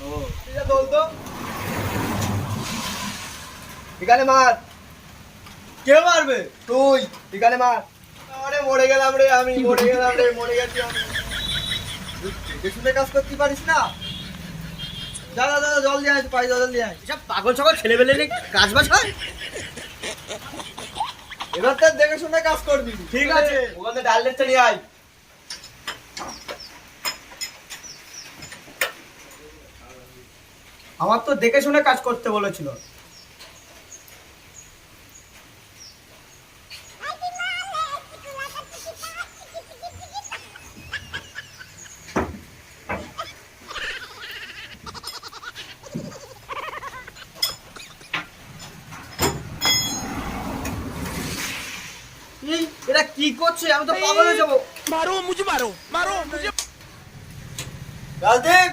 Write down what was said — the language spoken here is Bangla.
ও ঠিক আছে বলতো এখানে মার। কে মারবে? তুই এখানে মার। আরে মরে গেলাম রে, আমি মরে গেলাম রে, মরে গেছি আমি। দেখে শুনে কাজ করতে পারিস না? দাদা দাদা জল দিয়ে আয়, পাই জল দিয়ে আয়। এসব পাগল ছাগল ছেলেবেলে নিয়ে কাজ বাজ হয়। এবার তো দেখে শুনে কাজ করবি। ঠিক আছে। ওখানে ডালটা নিয়ে আয়। আমার তো দেখে শুনে কাজ করতে বলেছিল। এই এরা কি করছে? আমি তো পাগল হয়ে যাবো। मारो मुझे मारो मारो मुझे রাজদীপ